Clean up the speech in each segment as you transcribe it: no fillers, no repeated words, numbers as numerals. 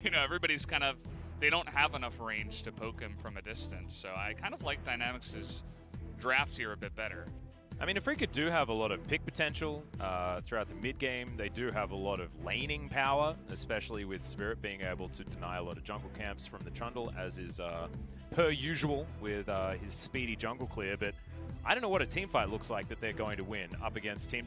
You know, everybody's kind of, they don't have enough range to poke him from a distance. So I kind of like Dynamics' draft here a bit better. I mean, Afreeca do have a lot of pick potential throughout the mid-game. They do have a lot of laning power, especially with Spirit being able to deny a lot of jungle camps from the Trundle, as is per usual with his speedy jungle clear. But I don't know what a teamfight looks like that they're going to win up against Team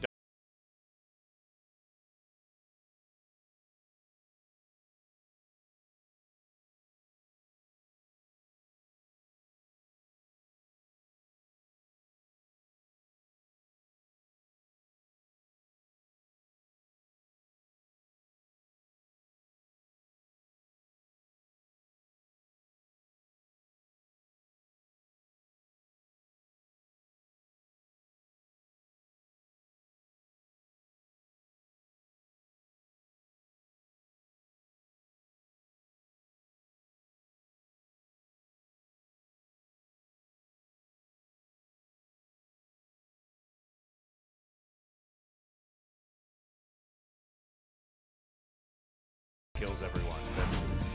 kills everyone. But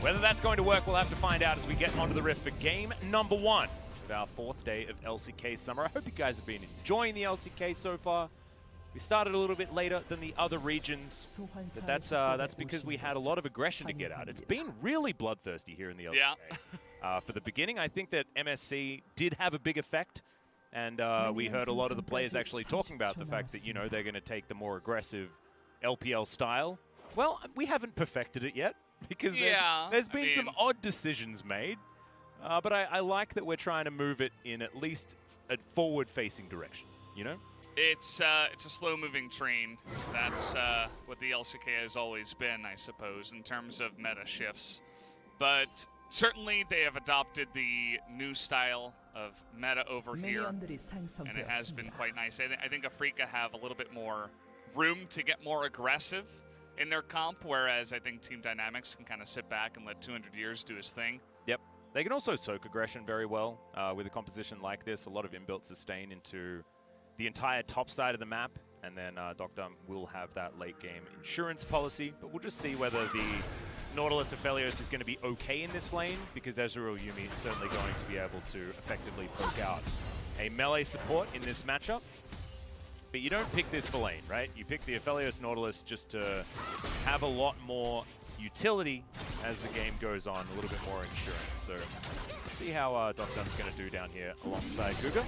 whether that's going to work, we'll have to find out as we get onto the Rift for game number 1 of our 4th day of LCK Summer. I hope you guys have been enjoying the LCK so far. We started a little bit later than the other regions, but that's because we had a lot of aggression to get out. It's been really bloodthirsty here in the LCK. Yeah. For the beginning, I think that MSC did have a big effect, and we heard a lot of the players actually talking about the fact that, you know, they're going to take the more aggressive LPL style. Well, we haven't perfected it yet, because there's been some odd decisions made. But I like that we're trying to move it in at least a forward-facing direction, you know? It's a slow-moving train. That's what the LCK has always been, I suppose, in terms of meta shifts. But certainly they have adopted the new style of meta over here, and it has been quite nice. I think Afreeca have a little bit more room to get more aggressive in their comp, whereas I think Team Dynamics can kind of sit back and let 200 Years do his thing. Yep. They can also soak aggression very well with a composition like this. A lot of inbuilt sustain into the entire top side of the map, and then deokdam will have that late game insurance policy, but we'll just see whether the Nautilus Aphelios is going to be okay in this lane, because Ezreal Yuumi is certainly going to be able to effectively poke out a melee support in this matchup. But you don't pick this for lane, right? You pick the Aphelios Nautilus just to have a lot more utility as the game goes on, a little bit more insurance. So let's see how deokdam's going to do down here alongside GuGer.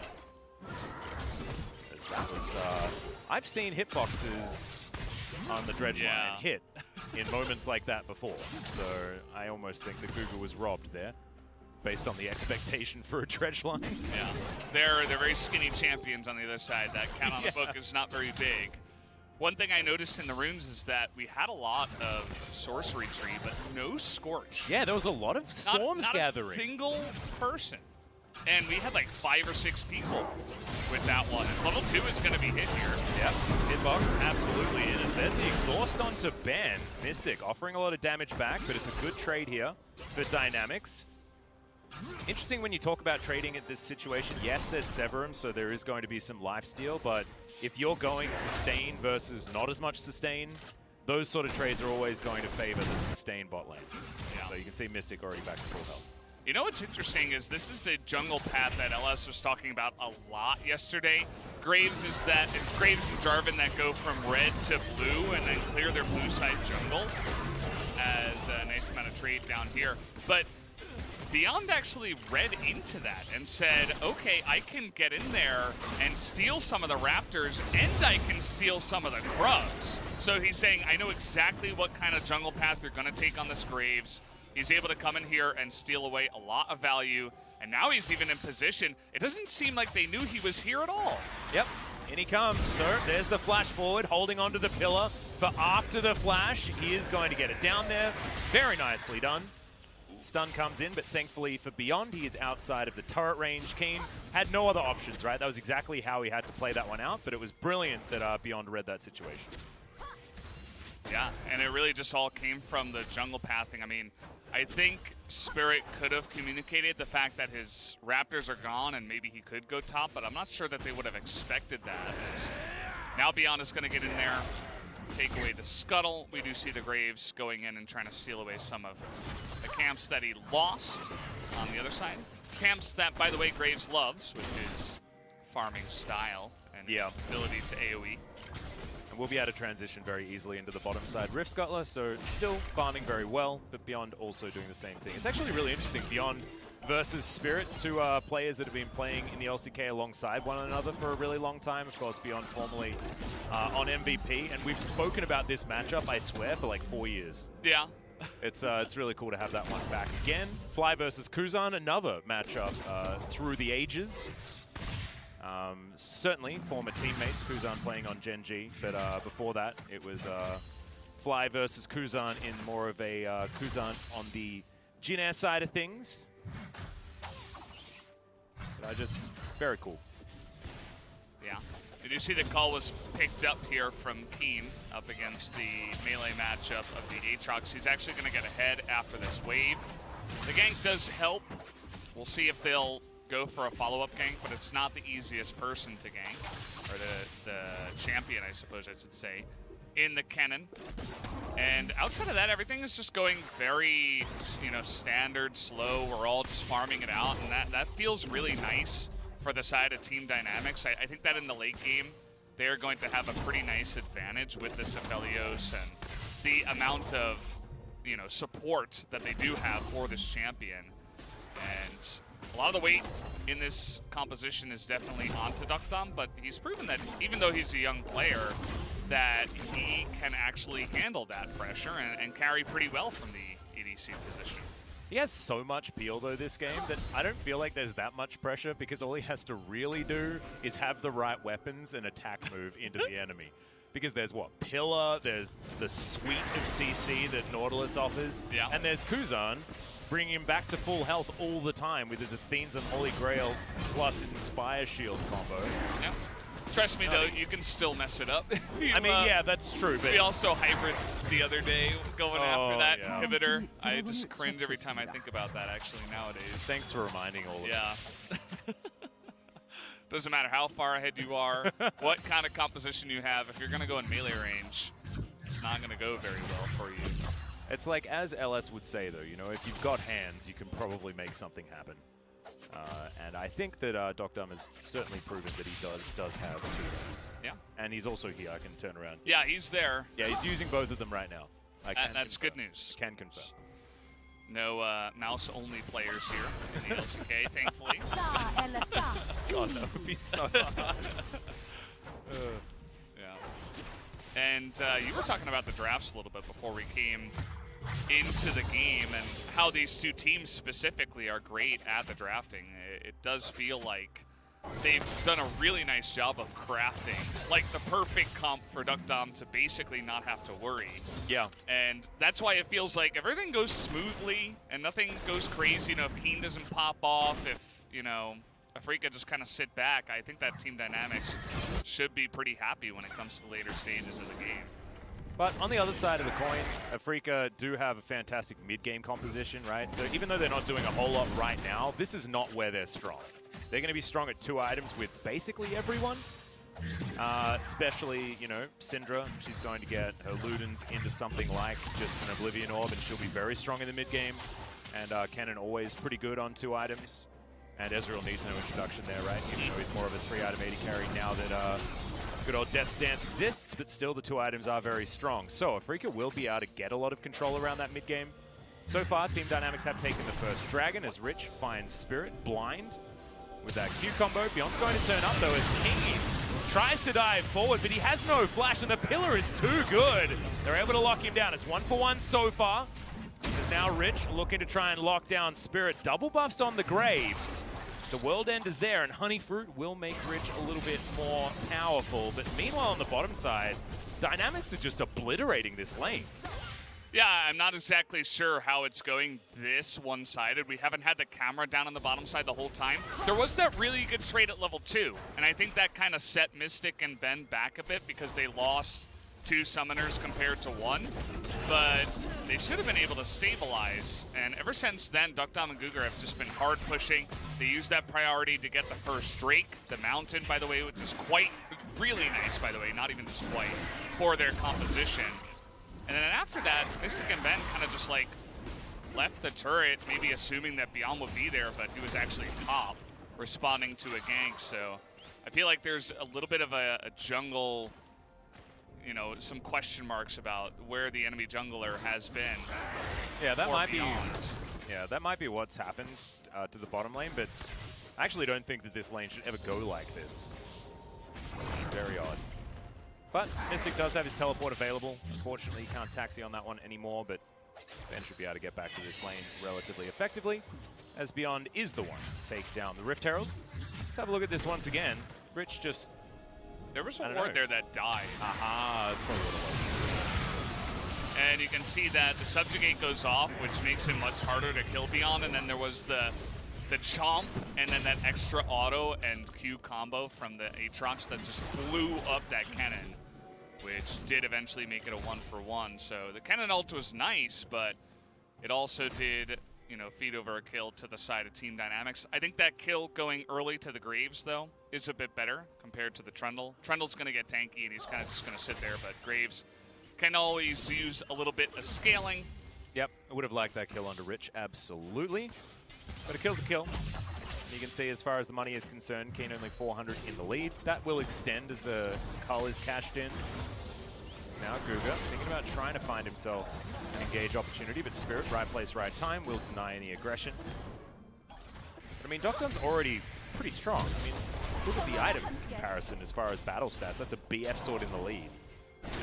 That was, I've seen hitboxes on the dredge line hit in moments like that before. So I almost think that GuGer was robbed there, based on the expectation for a dredge line. Yeah, they're very skinny champions on the other side. That count on the book is not very big. One thing I noticed in the runes is that we had a lot of sorcery tree, but no scorch. Yeah, there was a lot of storms gathering. Not a single person. And we had like 5 or 6 people with that one. And level 2 is going to be hit here. Yep, hitbox absolutely in. And then the exhaust onto Ben. Mystic offering a lot of damage back, but it's a good trade here for Dynamics. Interesting when you talk about trading at this situation. Yes, there's Severum, so there is going to be some lifesteal, but if you're going sustain versus not as much sustain, those sort of trades are always going to favor the sustain bot lane. Yeah. So you can see Mystic already back to full health. You know what's interesting is this is a jungle path that LS was talking about a lot yesterday. Graves and Jarvan that go from red to blue and then clear their blue side jungle as a nice amount of trade down here. But Beyond actually read into that and said, okay, I can get in there and steal some of the Raptors and I can steal some of the Grubs. So he's saying, I know exactly what kind of jungle path you're going to take on this Graves. He's able to come in here and steal away a lot of value. And now he's even in position. It doesn't seem like they knew he was here at all. Yep, in he comes. So there's the flash forward, holding onto the pillar. But after the flash, he is going to get it down there. Very nicely done. Stun comes in, but thankfully for Beyond, he is outside of the turret range. Kiin had no other options, right? That was exactly how he had to play that one out, but it was brilliant that Beyond read that situation. Yeah, and it really just all came from the jungle pathing. I mean, I think Spirit could have communicated the fact that his Raptors are gone and maybe he could go top, but I'm not sure that they would have expected that. As now Beyond is going to get in there. take away the scuttle. We do see the Graves going in and trying to steal away some of the camps that he lost on the other side. Camps that, by the way, Graves loves with his farming style and ability to AoE. And we'll be able to transition very easily into the bottom side Rift Scuttler, so still farming very well, but Beyond also doing the same thing. It's actually really interesting, Beyond versus Spirit, two players that have been playing in the LCK alongside one another for a really long time. Of course, Beyond formerly on MVP, and we've spoken about this matchup, I swear, for like 4 years. Yeah. It's really cool to have that one back again. Fly versus Kuzan, another matchup through the ages. Certainly former teammates, Kuzan playing on Gen G, but before that it was Fly versus Kuzan in more of a Kuzan on the Jin Air side of things. But very cool. Yeah. Did you see the call was picked up here from Kiin up against the melee matchup of the Aatrox? He's actually going to get ahead after this wave. The gank does help. We'll see if they'll go for a follow-up gank, but it's not the easiest person to gank, or the champion, I suppose I should say, in the Kennen. And outside of that, everything is just going very, standard, slow. We're all just farming it out, and that feels really nice for the side of Team Dynamics. I think that in the late game, they're going to have a pretty nice advantage with this Aphelios and the amount of, support that they do have for this champion. And a lot of the weight in this composition is definitely onto deokdam, but he's proven that even though he's a young player, that he can actually handle that pressure and carry pretty well from the EDC position. He has so much peel, though, this game, that I don't feel like there's that much pressure, because all he has to really do is have the right weapons and attack move into the enemy. Because there's Pillar, there's the suite of CC that Nautilus offers, and there's Kuzan bringing him back to full health all the time with his Athenes and Holy Grail plus Inspire Shield combo. Yeah. Trust me, though, you can still mess it up. I mean, yeah, that's true. But we also hybrid the other day going after that inhibitor. I just cringe every time I think about that, actually, nowadays. Thanks for reminding all of us. Yeah. Doesn't matter how far ahead you are, what kind of composition you have. If you're going to go in melee range, it's not going to go very well for you. It's like, as LS would say, though, if you've got hands, you can probably make something happen. And I think that deokdam has certainly proven that he does have 2 hands. Yeah. And he's also here. I can turn around. Yeah, he's there. Yeah, he's using both of them right now. That's good news. Can confirm. No mouse-only players here in the LCK, thankfully. God, that would be so hard. Yeah. And you were talking about the drafts a little bit before we came into the game, and how these two teams specifically are great at the drafting. It does feel like they've done a really nice job of crafting like the perfect comp for deokdam to basically not have to worry. Yeah. And that's why it feels like everything goes smoothly and nothing goes crazy. If Kiin doesn't pop off, if, Afreeca just kind of sit back, I think that Team Dynamics should be pretty happy when it comes to the later stages of the game. But on the other side of the coin, Afreeca do have a fantastic mid-game composition, right? So even though they're not doing a whole lot right now, this is not where they're strong. They're going to be strong at 2 items with basically everyone. Especially, Syndra. She's going to get her Ludens into something like just an Oblivion Orb, and she'll be very strong in the mid-game. And Kennen always pretty good on 2 items. And Ezreal needs no introduction there, right? Even though he's more of a 3-item AD carry now that good old Death's Dance exists, but still the 2 items are very strong. So Afreeca will be able to get a lot of control around that mid-game. So far, Team Dynamics have taken the first Dragon as Rich finds Spirit blind with that Q combo. Beyond's going to turn up, though, as Kiin tries to dive forward, but he has no flash, and the pillar is too good. They're able to lock him down. It's 1-for-1 so far. As now Rich looking to try and lock down Spirit. Double buffs on the Graves. The World End is there, and Honey Fruit will make Rich a little bit more powerful. But meanwhile, on the bottom side, Dynamics are just obliterating this lane. Yeah, I'm not exactly sure how it's going this one-sided. We haven't had the camera down on the bottom side the whole time. There was that really good trade at level 2, and I think that kind of set Mystic and Ben back a bit because they lost 2 summoners compared to 1. But they should have been able to stabilize, and ever since then, deokdam and GuGer have just been hard pushing. They used that priority to get the first Drake, the Mountain, by the way, which is really nice, by the way, not even just quite. for their composition. And then after that, Mystic and Ben kind of just like left the turret, maybe assuming that Beyond would be there, but he was actually top, responding to a gank. So I feel like there's a little bit of a jungle, you know, some question marks about where the enemy jungler has been. Yeah, that might Beyond. be. Yeah, that might be what's happened to the bottom lane, but I actually don't think that this lane should ever go like this. Very odd. But Mystic does have his teleport available. Unfortunately, he can't taxi on that one anymore, but Ben should be able to get back to this lane relatively effectively, as Beyond is the one to take down the Rift Herald. Let's have a look at this once again. Rich just... There was a ward there that died. Aha, that's probably what it was. And you can see that the Subjugate goes off, which makes it much harder to kill Beyond, and then there was the Chomp, and then that extra auto and Q combo from the Aatrox that just blew up that Kennen, which did eventually make it a 1-for-1. So the Kennen ult was nice, but it also did, you know, feed over a kill to the side of Team Dynamics. I think that kill going early to the Graves, though, is a bit better compared to the Trundle. Trundle's going to get tanky, and he's kind of just going to sit there, but Graves can always use a little bit of scaling. Yep, I would have liked that kill under Rich, absolutely. But a kill's a kill. You can see as far as the money is concerned, Kiin only 400 in the lead. That will extend as the cull is cashed in. Now GuGer thinking about trying to find himself an engage opportunity, but Spirit, right place, right time, will deny any aggression. But I mean, deokdam's already pretty strong. I mean, look at the item comparison as far as battle stats. That's a BF sword in the lead.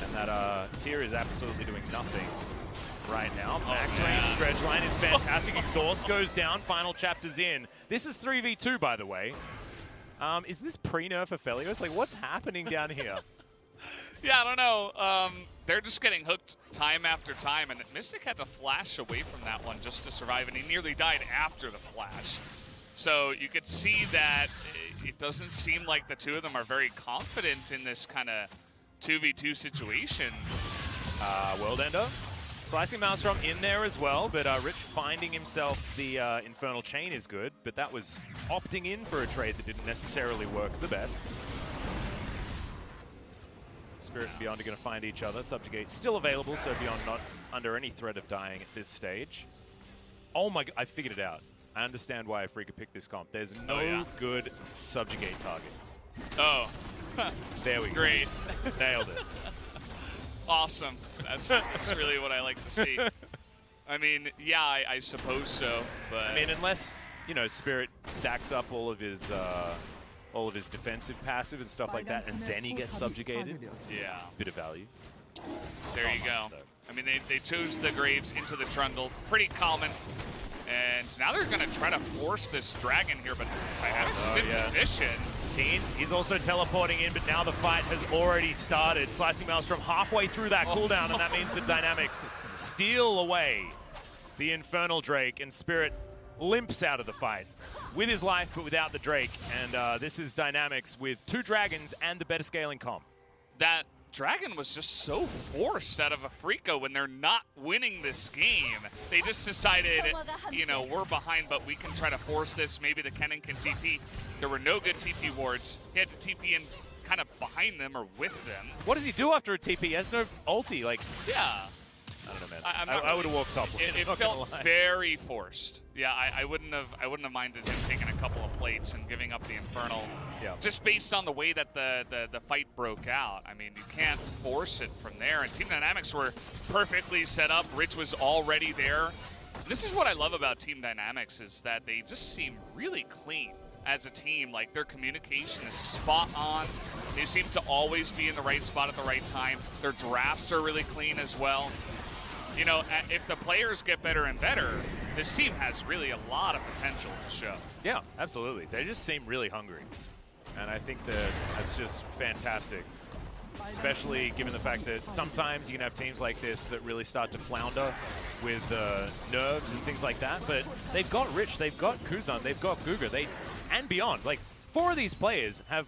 And that tier is absolutely doing nothing right now. Max range dredge line is fantastic. Exhaust goes down. Final chapter's in. This is 3v2, by the way. Is this pre-nerf Aphelios? Like, what's happening down here? Yeah, I don't know. They're just getting hooked time after time, and Mystic had to flash away from that one just to survive, and he nearly died after the flash. So you could see that it doesn't seem like the two of them are very confident in this kind of 2v2 situation. World Ender. Slicing Maelstrom in there as well, but Rich finding himself the Infernal Chain is good, but that was opting in for a trade that didn't necessarily work the best. Spirit and Beyond are going to find each other. Subjugate still available, so Beyond not under any threat of dying at this stage. Oh my god, I figured it out. I understand why Afreeca picked this comp. There's no good Subjugate target. Oh. There we go. Great. Nailed it. Awesome. That's really what I like to see. I mean, yeah, I suppose so, but I mean, unless, you know, Spirit stacks up all of his defensive passive and stuff like that, and then he gets subjugated. Yeah. Bit of value. There you go. I mean, they chose the Graves into the Trundle. Pretty common. And now they're going to try to force this dragon here, but Dynamics is in position. Kiin, he's also teleporting in, but now the fight has already started. Slicing Maelstrom halfway through that cooldown, and that means the Dynamics steal away the Infernal Drake, and Spirit limps out of the fight with his life, but without the Drake. And this is Dynamics with 2 dragons and the better scaling comp. That dragon was just so forced out of Afreeca when they're not winning this game. They just decided, you know, we're behind, but we can try to force this. Maybe the Kennen can TP. There were no good TP wards. He had to TP in kind of behind them or with them. What does he do after a TP? He has no ulti. Like, yeah. I don't know, man. I would have walked top. It felt very forced. Yeah, I wouldn't have minded him taking a couple of plates and giving up the Infernal. Yeah. Just based on the way that the fight broke out. I mean, you can't force it from there. And Team Dynamics were perfectly set up. Rich was already there. This is what I love about Team Dynamics, is that they just seem really clean as a team. Like, their communication is spot on. They seem to always be in the right spot at the right time. Their drafts are really clean as well. You know, if the players get better and better, this team has really a lot of potential to show. Yeah, absolutely. They just seem really hungry. And I think that that's just fantastic. Especially given the fact that sometimes you can have teams like this that really start to flounder with nerves and things like that. But they've got Rich, they've got Kuzan, they've got GuGer, and beyond. Like, 4 of these players have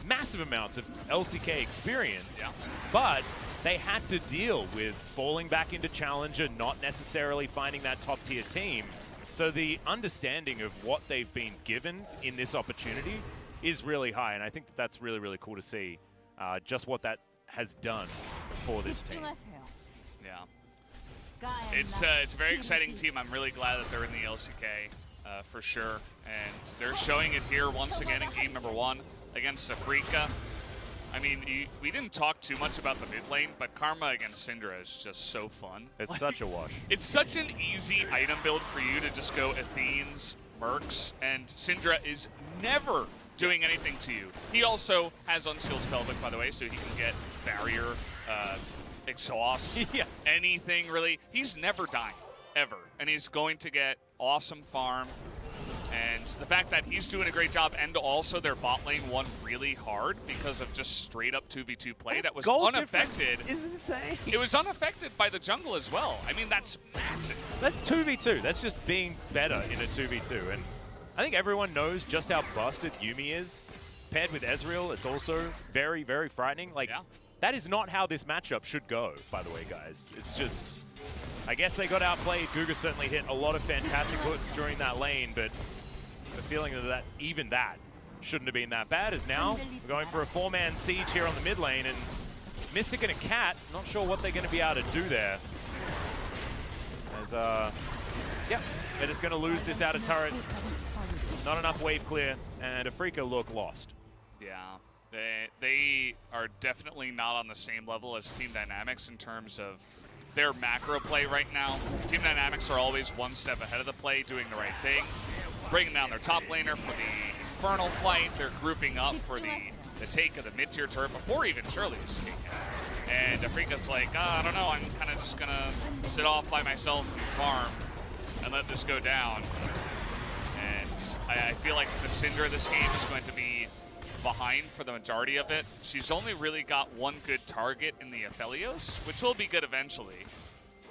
massive amounts of LCK experience. Yeah. But they had to deal with falling back into Challenger, not necessarily finding that top-tier team. So the understanding of what they've been given in this opportunity is really high, and I think that's really, really cool to see just what that has done for this team. Yeah. It's a very exciting team. I'm really glad that they're in the LCK for sure. And they're showing it here once again in game number 1 against Afreeca. I mean, we didn't talk too much about the mid lane, but Karma against Syndra is just so fun. It's such a wash. It's such an easy item build for you to just go Athenes, Mercs, and Syndra is never doing anything to you. He also has Unsealed Pelvic, by the way, so he can get Barrier, Exhaust, anything really. He's never dying, ever. And he's going to get awesome farm. And the fact that he's doing a great job, and also their bot lane won really hard because of just straight up 2v2 play that was unaffected. Is insane. It was unaffected by the jungle as well. I mean, that's massive. That's 2v2. That's just being better in a 2v2. And I think everyone knows just how busted Yuumi is. Paired with Ezreal, it's also very, very frightening. Like, that is not how this matchup should go, by the way, guys. It's just, I guess they got outplayed. GuGer certainly hit a lot of fantastic hooks during that lane, but the feeling that even that shouldn't have been that bad is now we're going for a 4-man siege here on the mid lane, and Mystic and a Cat, not sure what they're going to be able to do there. As, they're just going to lose this outer turret. Not enough wave clear, and Afreeca look lost. Yeah, they are definitely not on the same level as Team Dynamics in terms of their macro play right now. Team Dynamics are always one step ahead of the play, doing the right thing. Bringing down their top laner for the Infernal fight. They're grouping up for the take of the mid-tier turret before even Shirley was taken. And Afreeca's like, I don't know, I'm kind of just going to sit off by myself and farm and let this go down. And I feel like the Syndra this game is going to be behind for the majority of it. She's only really got one good target in the Aphelios, which will be good eventually.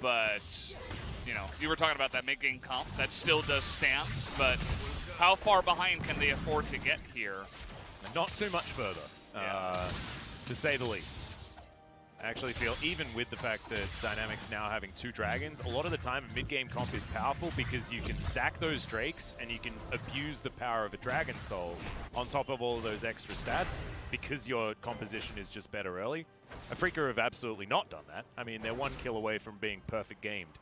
But, you know, you were talking about that mid-game comp. That still does stand, but how far behind can they afford to get here? Not too much further, to say the least. I actually feel, even with the fact that Dynamics now having 2 dragons, a lot of the time a mid-game comp is powerful because you can stack those drakes and you can abuse the power of a dragon soul on top of all of those extra stats because your composition is just better early. Afreeca have absolutely not done that. I mean, they're 1 kill away from being perfect gamed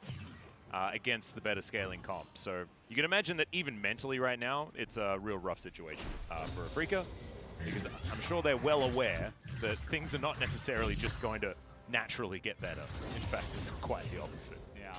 against the better scaling comp. So you can imagine that even mentally right now, it's a real rough situation for Afreeca, because I'm sure they're well aware that things are not necessarily just going to naturally get better. In fact, it's quite the opposite. Yeah.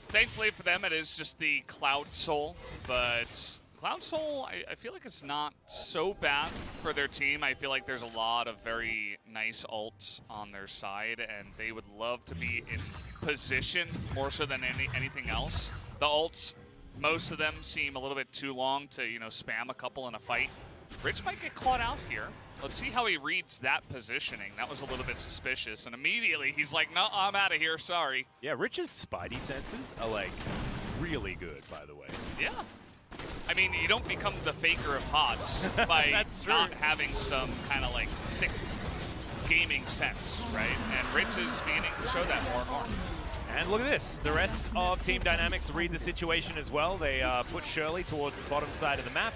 Thankfully for them, it is just the Cloud Soul, but Cloud Soul, I feel like it's not so bad for their team. I feel like there's a lot of very nice ults on their side, and they would love to be in position more so than anything else. The ults, most of them seem a little bit too long to, you know, spam a couple in a fight. Rich might get caught out here. Let's see how he reads that positioning. That was a little bit suspicious, and immediately he's like, no, I'm out of here, sorry. Yeah, Rich's spidey senses are, like, really good, by the way. Yeah. I mean, you don't become the faker of HOTS by not having some kind of, like, 6th gaming sense, right? And Rich is beginning to show that more and more. And look at this. The rest of Team Dynamics read the situation as well. They put Shirley towards the bottom side of the map.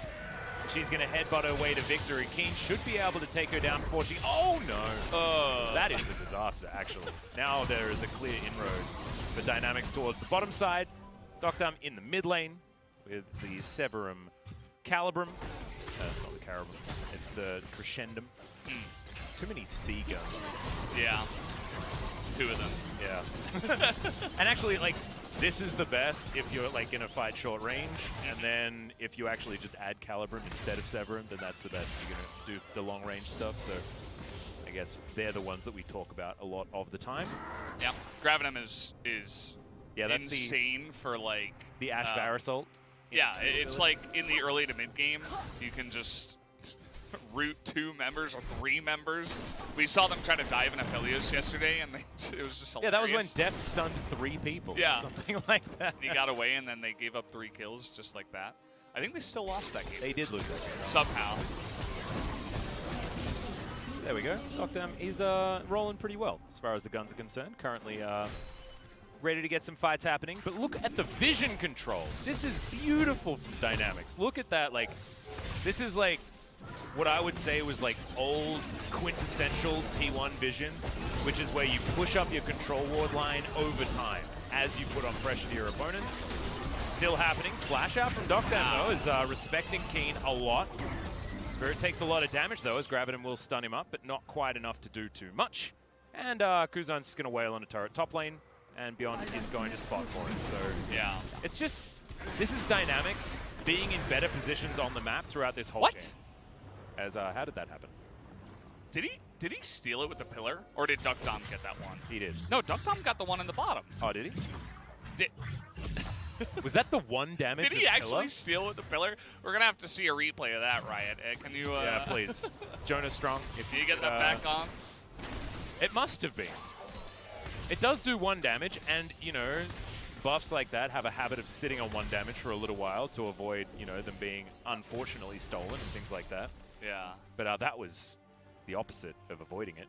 She's going to headbutt her way to victory. Kiin should be able to take her down before she... Oh, no. That is a disaster, actually. Now there is a clear inroad for Dynamics towards the bottom side. deokdam in the mid lane with the Severum Calibrum. It's not the Calibrum. It's the Crescendum. Too many C guns. Yeah. 2 of them. Yeah. And actually, like, this is the best if you're, like, in a fight short range, and then if you actually just add Calibrum instead of Severum, then that's the best. You're going to do the long range stuff, so I guess they're the ones that we talk about a lot of the time. Yeah, Gravitum is that's insane for, like... The Ash Varasult. Yeah, it's like in the early to mid game, you can just root 2 members or 3 members. We saw them try to dive in Aphelios yesterday, and it was just hilarious. Yeah, that was when Death stunned 3 people. Yeah. Something like that. He got away, and then they gave up 3 kills just like that. I think they still lost that game. They did lose that game. Somehow. There we go. deokdam is rolling pretty well as far as the guns are concerned. Currently ready to get some fights happening. But look at the vision control. This is beautiful from Dynamics. Look at that. Like, this is like what I would say was like old quintessential T1 vision, which is where you push up your control ward line over time as you put on pressure to your opponents. Still happening. Flash out from deokdam though is respecting Kiin a lot. Spirit takes a lot of damage though, as Graviton will stun him up, but not quite enough to do too much. And Kuzan's just going to wail on a turret top lane, and Beyond is going to spot for him. So yeah, it's just, this is dynamics being in better positions on the map throughout this whole game. As how did that happen? Did he steal it with the pillar, or did deokdam get that one? He did. No, deokdam got the one in the bottom. Oh, did he? Did was that the one damage? Did he actually steal with the pillar? We're gonna have to see a replay of that, Riot. Can you? Yeah, please. Jonas Strong. If you get that back on. It must have been. It does do 1 damage, and you know, buffs like that have a habit of sitting on 1 damage for a little while to avoid, you know, them being unfortunately stolen and things like that. Yeah. But that was the opposite of avoiding it.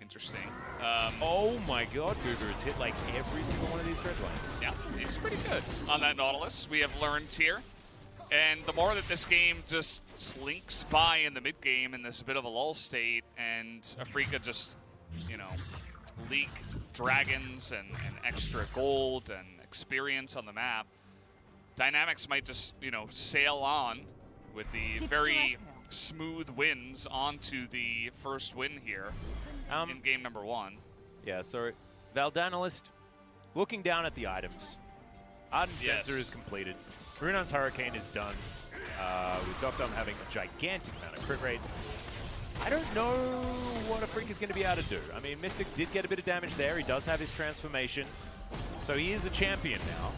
Interesting. Oh my god, GuGer has hit like every single one of these red lines. Yeah, he's pretty good on that Nautilus. We have learned here. And the more that this game just slinks by in the mid game in this bit of a lull state, and Afreeca just, you know, leak dragons and extra gold and experience on the map, Dynamics might just, you know, sail on with the very smooth wins onto the first win here in game number 1. Yeah, so Valdanalist, looking down at the items. Ardent Sensor is completed. Runan's Hurricane is done, with deokdam having a gigantic amount of crit rate. I don't know what Afreeca is going to be able to do. I mean, Mystic did get a bit of damage there. He does have his transformation, so he is a champion now.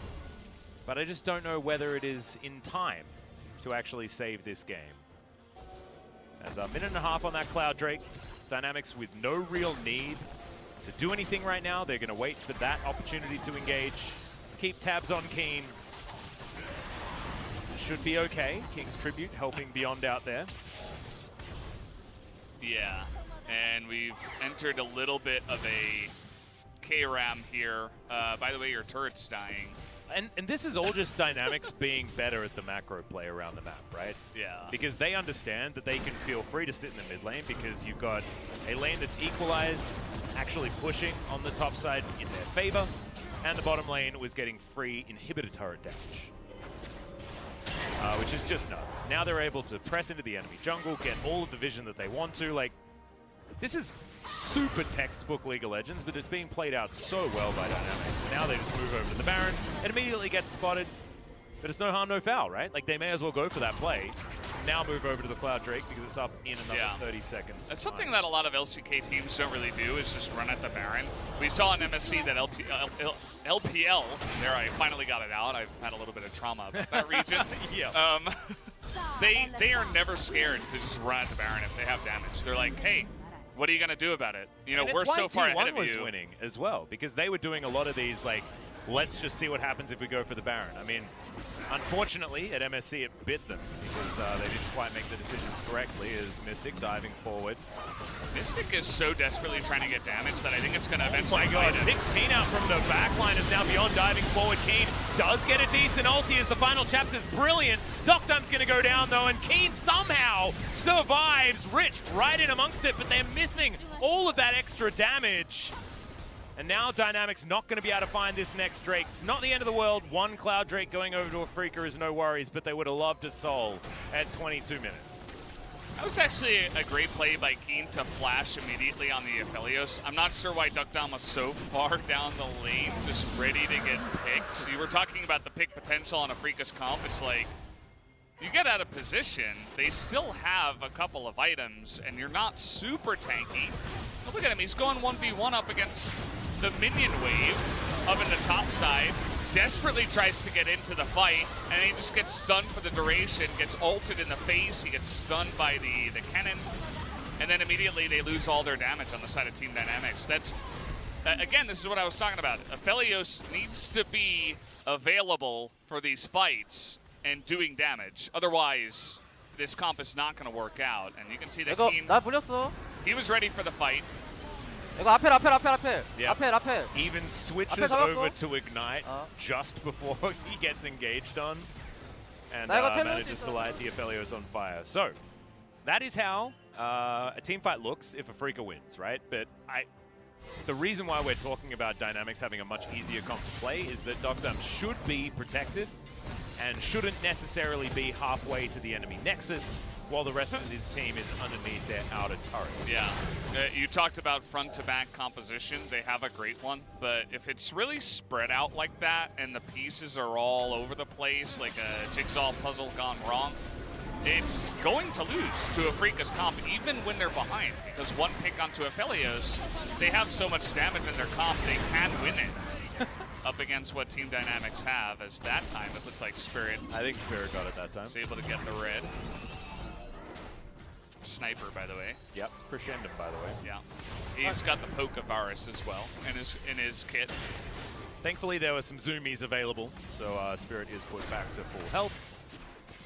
But I just don't know whether it is in time to actually save this game. As a minute and a half on that Cloud Drake, Dynamics with no real need to do anything right now. They're going to wait for that opportunity to engage. Keep tabs on Kiin. Should be okay. King's Tribute helping Beyond out there. Yeah, and we've entered a little bit of a K-Ram here. By the way, your turret's dying. And this is all just Dynamics being better at the macro play around the map, right? Yeah. Because they understand that they can feel free to sit in the mid lane because you've got a lane that's equalized, actually pushing on the top side in their favor, and the bottom lane was getting free inhibitor turret damage. Which is just nuts. Now they're able to press into the enemy jungle, get all of the vision that they want to. Like, this is super textbook League of Legends, but it's being played out so well by Dynamics. Now they just move over to the Baron. It immediately gets spotted, but it's no harm, no foul, right? Like, they may as well go for that play. Now move over to the Cloud Drake because it's up in another 30 seconds. That's something that a lot of LCK teams don't really do, is just run at the Baron. We saw in MSC that LPL, there I finally got it out. I've had a little bit of trauma about that region. Yeah. They are never scared to just run at the Baron if they have damage. They're like, hey, what are you going to do about it? You know, we're so far ahead of you. T1 was winning as well, because they were doing a lot of these, like, let's just see what happens if we go for the Baron. I mean, unfortunately, at MSC it bit them, because they didn't quite make the decisions correctly, as Mystic diving forward. Mystic is so desperately trying to get damage that I think it's going to eventually picks Kiin out from the backline as now Beyond diving forward. Kiin does get a decent ulti as the final chapter's brilliant. deokdam's going to go down though, and Kiin somehow survives. Rich right in amongst it, but they're missing all of that extra damage. And now Dynamics not going to be able to find this next Drake. It's not the end of the world. One Cloud Drake going over to Afreeca is no worries, but they would have loved a soul at 22 minutes. That was actually a great play by Kiin to flash immediately on the Aphelios. I'm not sure why deokdam was so far down the lane, just ready to get picked. So you were talking about the pick potential on Afreeca's comp. It's like, you get out of position, they still have a couple of items, and you're not super tanky. But look at him, he's going 1v1 up against the minion wave up in the top side. Desperately tries to get into the fight, and he just gets stunned for the duration, gets ulted in the face, he gets stunned by the Kennen, and then immediately they lose all their damage on the side of Team Dynamics. That's, again, this is what I was talking about. Aphelios needs to be available for these fights and doing damage. Otherwise, this comp is not going to work out, and you can see that Kiin, he was ready for the fight. Yep. Even switches over to Ignite just before he gets engaged on, and manages to light the Aphelios on fire. So, that is how a team fight looks if Afreeca wins, right? But the reason why we're talking about Dynamics having a much easier comp to play is that deokdam should be protected and shouldn't necessarily be halfway to the enemy nexus while the rest of his team is underneath their outer turret. Yeah, you talked about front-to-back composition. They have a great one, but if it's really spread out like that and the pieces are all over the place, like a jigsaw puzzle gone wrong, it's going to lose to Afreeca's comp even when they're behind, because one pick onto Aphelios, they have so much damage in their comp, they can win it up against what Team Dynamics have, as that time it looks like Spirit. I think Spirit got it that time. Was able to get the red. Sniper, by the way. Yep, Crescendum, by the way. Yeah. He's got the Poke of Varus as well in his kit. Thankfully, there were some zoomies available, so Spirit is put back to full health.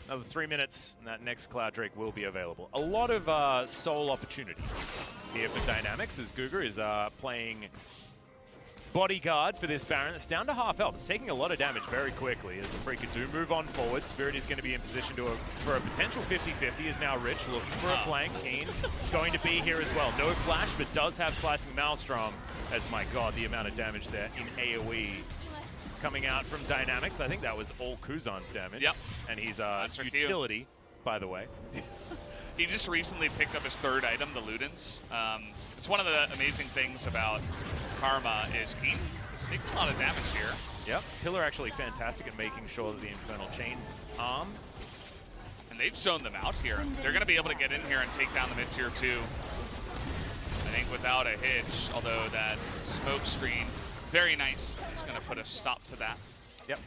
Another 3 minutes, and that next Cloud Drake will be available. A lot of soul opportunities here for Dynamics, as GuGer is playing bodyguard for this Baron. It's down to half health. It's taking a lot of damage very quickly as Afreeca do move on forward. Spirit is going to be in position for a potential 50-50. Is now Rich looking for a flank. Kiin going to be here as well. No flash, but does have Slicing Maelstrom. As my god, the amount of damage there in AoE coming out from Dynamics. I think that was all Kuzan's damage. Yep. And he's utility, by the way. He just recently picked up his third item, the Ludens. It's one of the amazing things about Karma is Kiin is taking a lot of damage here. Yep. Pillar actually fantastic at making sure that the Infernal Chains arm. And they've zoned them out here. They're going to be able to get in here and take down the mid-tier 2. I think without a hitch, although that smoke screen, very nice. He's going to put a stop to that. Yep.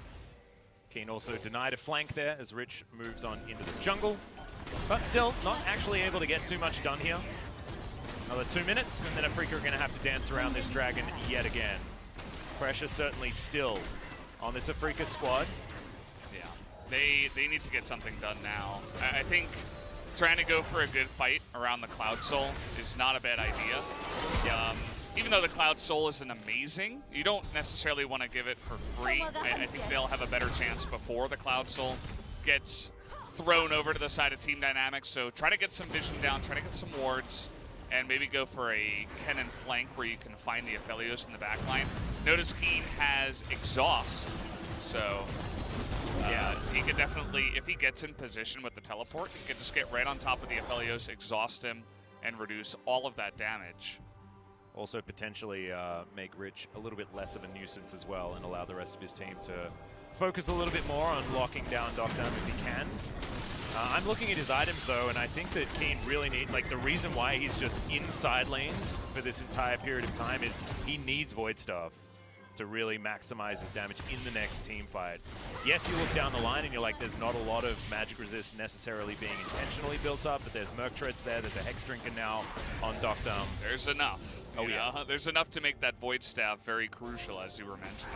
Kiin also denied a flank there as Rich moves on into the jungle. But still, not actually able to get too much done here. Another 2 minutes, and then Afreeca are going to have to dance around this dragon yet again. Pressure certainly still on this Afreeca squad. Yeah, they need to get something done now. I think trying to go for a good fight around the Cloud Soul is not a bad idea. Even though the Cloud Soul isn't amazing, you don't necessarily want to give it for free. I think they'll have a better chance before the Cloud Soul gets thrown over to the side of Team Dynamics. So try to get some vision down, try to get some wards, and maybe go for a Kennen flank where you can find the Aphelios in the backline. Notice Kiin has Exhaust, so yeah, he could definitely, if he gets in position with the teleport, he could just get right on top of the Aphelios, exhaust him, and reduce all of that damage. Also potentially make Rich a little bit less of a nuisance as well and allow the rest of his team to focus a little bit more on locking down deokdam if he can. I'm looking at his items though, and I think that Kiin really needs, like the reason why he's just in side lanes for this entire period of time is he needs Void Staff to really maximize his damage in the next team fight. Yes, you look down the line and you're like, there's not a lot of magic resist necessarily being intentionally built up, but there's Merc Treads there, there's a Hex Drinker now on deokdam. There's enough. Oh yeah. There's enough to make that Void Staff very crucial, as you were mentioning.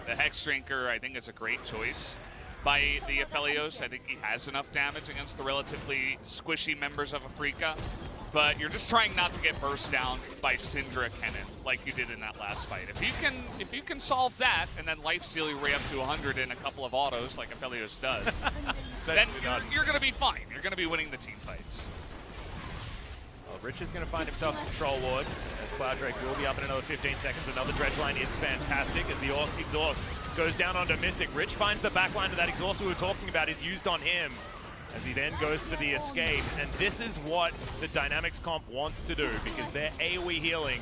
The Hex Drinker, I think, is a great choice by the Aphelios. I think he has enough damage against the relatively squishy members of Afreeca, but you're just trying not to get burst down by Syndra Kennen like you did in that last fight. If you can solve that and then lifesteal your way up to 100 in a couple of autos like Aphelios does, then you're going to be fine. You're going to be winning the team fights. Well, Rich is going to find himself a Control Ward as Cloud Drake will be up in another 15 seconds. Another dredge line is fantastic as the exhaust goes down onto Mystic. Rich finds the back line of that exhaust we were talking about is used on him as he then goes for the escape. And this is what the Dynamics comp wants to do because their AoE healing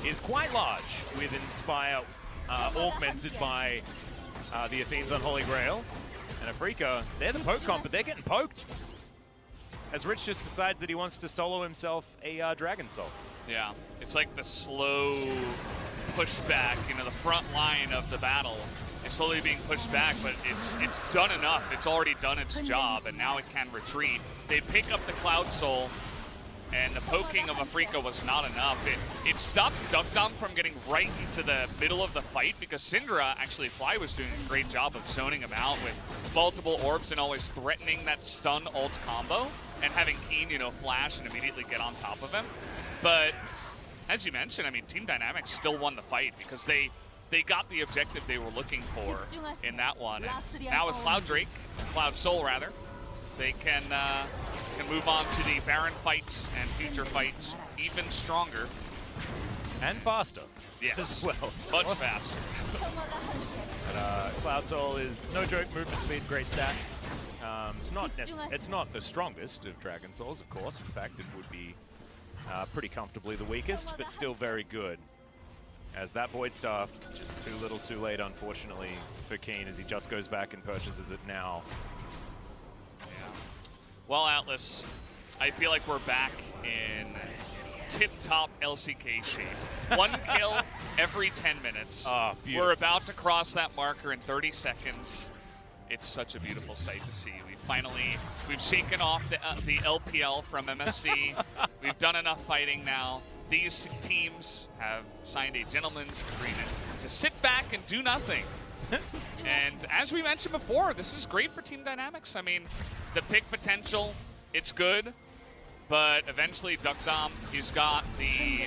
is quite large with Inspire augmented by the Athene's Unholy Grail. And Afreeca, they're the poke comp, but they're getting poked. As Rich just decides that he wants to solo himself a Dragon Soul. Yeah, it's like the slow pushback, you know, the front line of the battle is slowly being pushed back, but it's done enough. It's already done its job, and now it can retreat. They pick up the Cloud Soul, and the poking of Afreeca was not enough. It stopped deokdam from getting right into the middle of the fight because Syndra, actually Fly was doing a great job of zoning him out with multiple orbs and always threatening that stun ult combo and having Kiin, you know, flash and immediately get on top of him. But as you mentioned, I mean, Team Dynamics still won the fight because they got the objective they were looking for in that one. And now with Cloud Drake, Cloud Soul rather, they can can move on to the Baron fights and future fights even stronger. And faster. Yes. As well. Much faster. But Cloud Soul is no joke, movement speed, great stat. It's not the strongest of Dragon Souls, of course. In fact, it would be pretty comfortably the weakest, but still very good. As that Void Staff, just too little too late, unfortunately, for Kiin, as he just goes back and purchases it now. Yeah. Well, Atlas, I feel like we're back in tip-top LCK shape. 1 kill every 10 minutes. We're about to cross that marker in 30 seconds. It's such a beautiful sight to see. We've shaken off the LPL from MSC. We've done enough fighting now. These teams have signed a gentleman's agreement to sit back and do nothing. And as we mentioned before, this is great for Team Dynamics. I mean, the pick potential, it's good, but eventually deokdam, he's got the,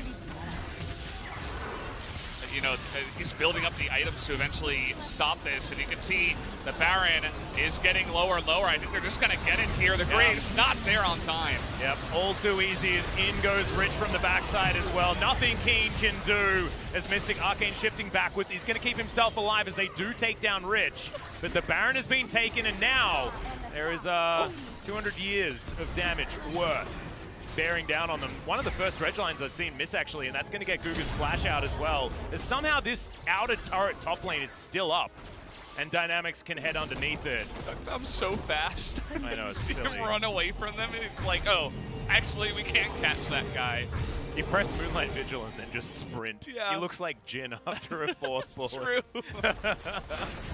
he's building up the items to eventually stop this. And you can see the Baron is getting lower and lower. I think they're just going to get it here. The Graves not there on time. Yep, all too easy as in goes Rich from the backside as well. Nothing Kiin can do as Mystic Arcane shifting backwards. He's going to keep himself alive as they do take down Rich. But the Baron has been taken, and now there is 200 years of damage worth bearing down on them. One of the first Dredge lines I've seen miss, actually, and that's going to get GuGer's flash out as well. As somehow this outer turret top lane is still up, and Dynamics can head underneath it. I'm so fast. I know, it's see silly. him run away from them, and it's like, oh, actually, we can't catch that guy. You press Moonlight Vigil and then just sprint. Yeah. He looks like Jin after a fourth bullet. True.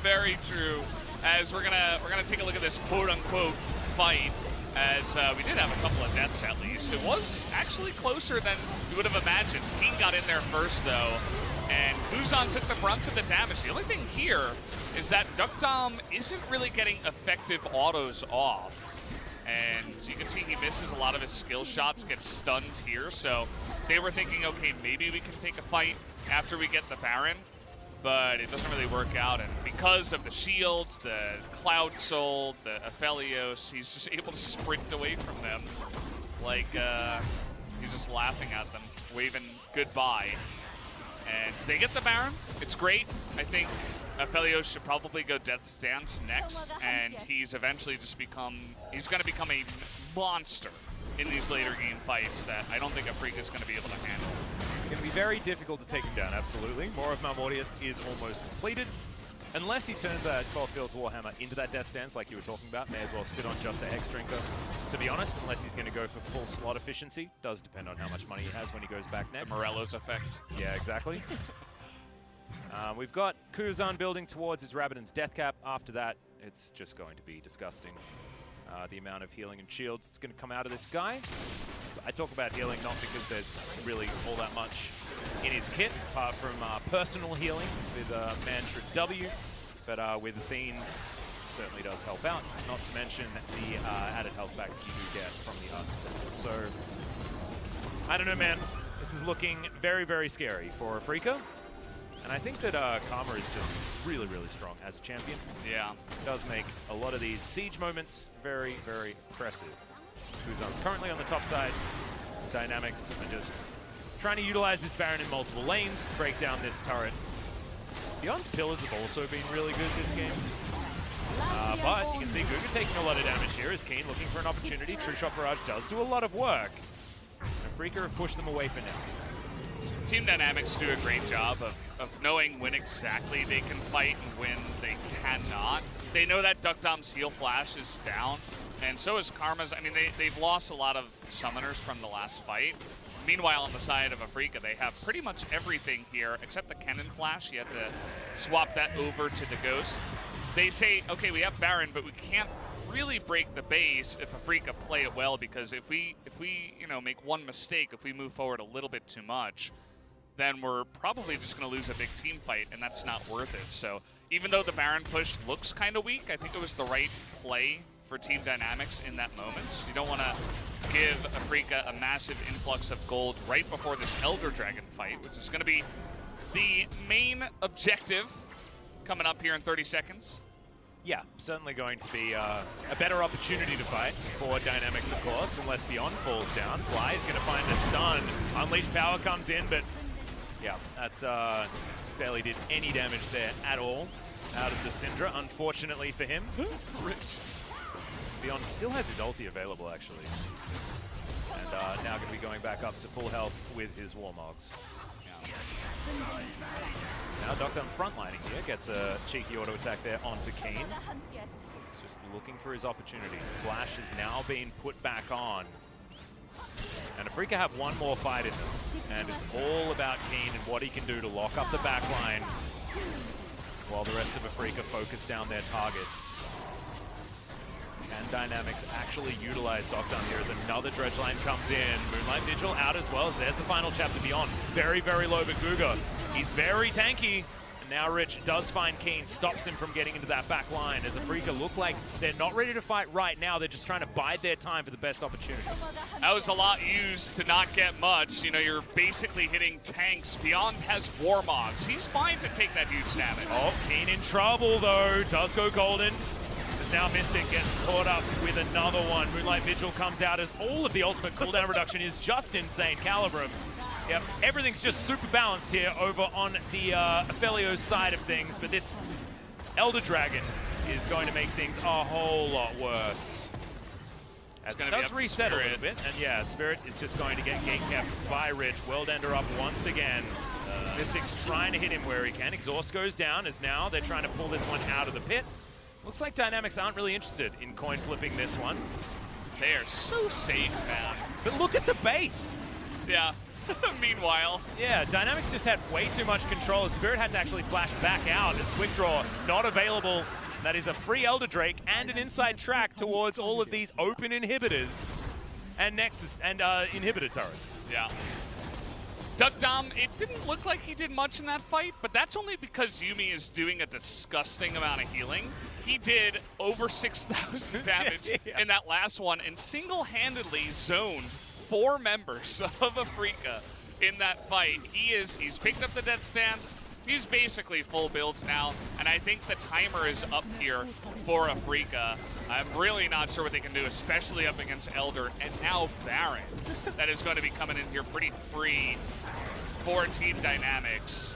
Very true. As we're gonna take a look at this quote-unquote fight. As we did have a couple of deaths at least. It was actually closer than we would have imagined. Kiin got in there first though, and Kuzan took the brunt of the damage. The only thing here is that deokdam isn't really getting effective autos off. And you can see he misses a lot of his skill shots, gets stunned here. So they were thinking, okay, maybe we can take a fight after we get the Baron. But it doesn't really work out, and because of the shields, the Cloud Soul, the Aphelios, he's just able to sprint away from them like he's just laughing at them, waving goodbye. And they get the Baron. It's great. I think Aphelios should probably go Death's Dance next, and he's eventually just he's going to become a monster in these later game fights that I don't think Afreeca is going to be able to handle. It's going to be very difficult to take him down, absolutely. More of Malmortius is almost completed. Unless he turns that 12 Field Warhammer into that Death Stance like you were talking about, may as well sit on just a Hex Drinker. To be honest, unless he's going to go for full slot efficiency. Does depend on how much money he has when he goes back next. The Morello's effect. Yeah, exactly. We've got Kuzan building towards his Rabadon's Death Cap. After that, it's just going to be disgusting. The amount of healing and shields that's going to come out of this guy. I talk about healing not because there's really all that much in his kit, apart from personal healing with Mantra W, but with Athene's certainly does help out, not to mention the added health packs you do get from the Arc Center. So, I don't know, man. This is looking very, very scary for Afreeca. And I think that Karma is just really, really strong as a champion. Yeah. It does make a lot of these siege moments very, very impressive. Kuzan's currently on the top side. Dynamics are just trying to utilize this Baron in multiple lanes, break down this turret. Beyond's pillars have also been really good this game. But you can see GuGer taking a lot of damage here as Kiin looking for an opportunity. True Shot Barrage does do a lot of work. Afreeca have pushed them away for now. Team Dynamics do a great job of knowing when exactly they can fight and when they cannot. They know that deokdam's heal flash is down, and so is Karma's. I mean, they've lost a lot of summoners from the last fight. Meanwhile, on the side of Afreeca, they have pretty much everything here except the Kennen flash. You have to swap that over to the Ghost. They say, okay, we have Baron, but we can't really break the base if Afreeca play it well, because if we make one mistake, if we move forward a little bit too much, then we're probably just going to lose a big team fight, and that's not worth it. So even though the Baron push looks kind of weak, I think it was the right play for Team Dynamics in that moment. You don't want to give Afreeca a massive influx of gold right before this Elder Dragon fight, which is going to be the main objective coming up here in 30 seconds. Yeah, certainly going to be a better opportunity to fight for Dynamics, of course, unless Beyond falls down. Fly is going to find a stun. Unleashed Power comes in, but yeah, that's barely did any damage there at all out of the Syndra, unfortunately for him. Rich. Beyond still has his ulti available, actually. And now going to be going back up to full health with his Warmogs. Now deokdam frontlining here, gets a cheeky auto attack there onto Kiin. Just looking for his opportunity. Flash has now been put back on. And Afreeca have one more fight in them. And it's all about Kiin and what he can do to lock up the backline while the rest of Afreeca focus down their targets. Can Dynamics actually utilize deokdam here as another dredge line comes in? Moonlight Vigil out as well. There's the final chapter Beyond. Very, very low, but GuGer, he's very tanky. And now Rich does find Kiin, stops him from getting into that back line as Afreeca look like they're not ready to fight right now. They're just trying to bide their time for the best opportunity. That was a lot used to not get much. You know, you're basically hitting tanks. Beyond has Warmogs. He's fine to take that huge damage. Oh, Kiin in trouble though. Does go golden. Now Mystic gets caught up with another one. Moonlight Vigil comes out as all of the ultimate cooldown reduction is just insane. Calibrum. Yep, everything's just super balanced here over on the Aphelios side of things, but this Elder Dragon is going to make things a whole lot worse. As it does reset a little bit, and yeah, Spirit is just going to get gatekept by Rich. World Ender up once again. Mystic's trying to hit him where he can. Exhaust goes down as now they're trying to pull this one out of the pit. Looks like Dynamics aren't really interested in coin flipping this one. They are so safe, man. But look at the base. Yeah. Meanwhile. Yeah, Dynamics just had way too much control. Spirit had to actually flash back out as Quick Draw not available. That is a free Elder Drake and an inside track towards all of these open inhibitors and Nexus and inhibitor turrets. Yeah. deokdam, it didn't look like he did much in that fight, but that's only because Yuumi is doing a disgusting amount of healing. He did over 6,000 damage in that last one and single-handedly zoned 4 members of Afreeca in that fight. He's picked up the death stance. He's basically full builds now, and I think the timer is up here for Afreeca. I'm really not sure what they can do, especially up against Elder, and now Baron. That is going to be coming in here pretty free for Team Dynamics.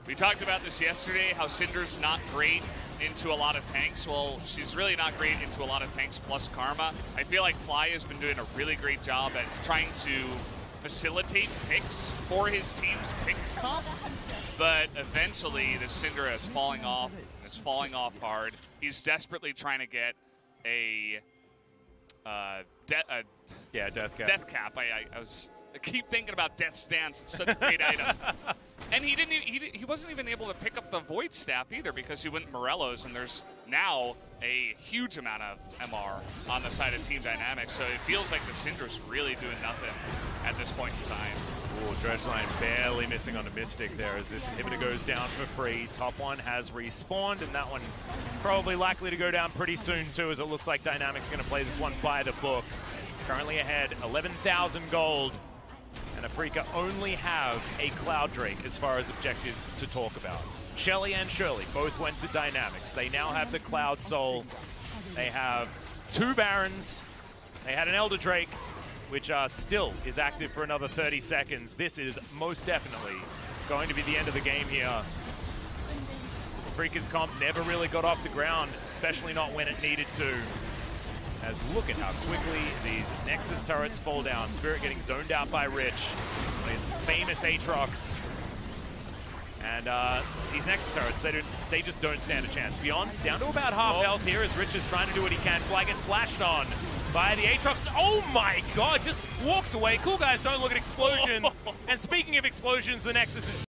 We talked about this yesterday, how Syndra's not great into a lot of tanks. Well, she's really not great into a lot of tanks plus Karma. I feel like Fly has been doing a really great job at trying to facilitate picks for his team's pick comp, but eventually the Syndra is falling off. It's falling off hard. He's desperately trying to get a death cap. Death cap. I keep thinking about Death Stance. It's such a great item. And he wasn't even able to pick up the Void Staff either because he went Morello's, and there's now a huge amount of MR on the side of Team Dynamics. So it feels like the Syndra's really doing nothing at this point in time. Ooh, Dredgeline barely missing on a Mystic there as this inhibitor goes down for free. Top one has respawned, and that one probably likely to go down pretty soon too, as it looks like Dynamics going to play this one by the book. Currently ahead, 11,000 gold. And Afreeca only have a Cloud Drake as far as objectives to talk about. Shelly and Shirley both went to Dynamics. They now have the Cloud Soul. They have 2 Barons. They had an Elder Drake, which still is active for another 30 seconds. This is most definitely going to be the end of the game here. Afreeca's comp never really got off the ground, especially not when it needed to. As look at how quickly these Nexus turrets fall down. Spirit getting zoned out by Rich. His famous Aatrox. And these Nexus turrets, they just don't stand a chance. Beyond, down to about half health here as Rich is trying to do what he can. Fly gets flashed on by the Aatrox. Oh my god, just walks away. Cool guys don't look at explosions. And speaking of explosions, the Nexus is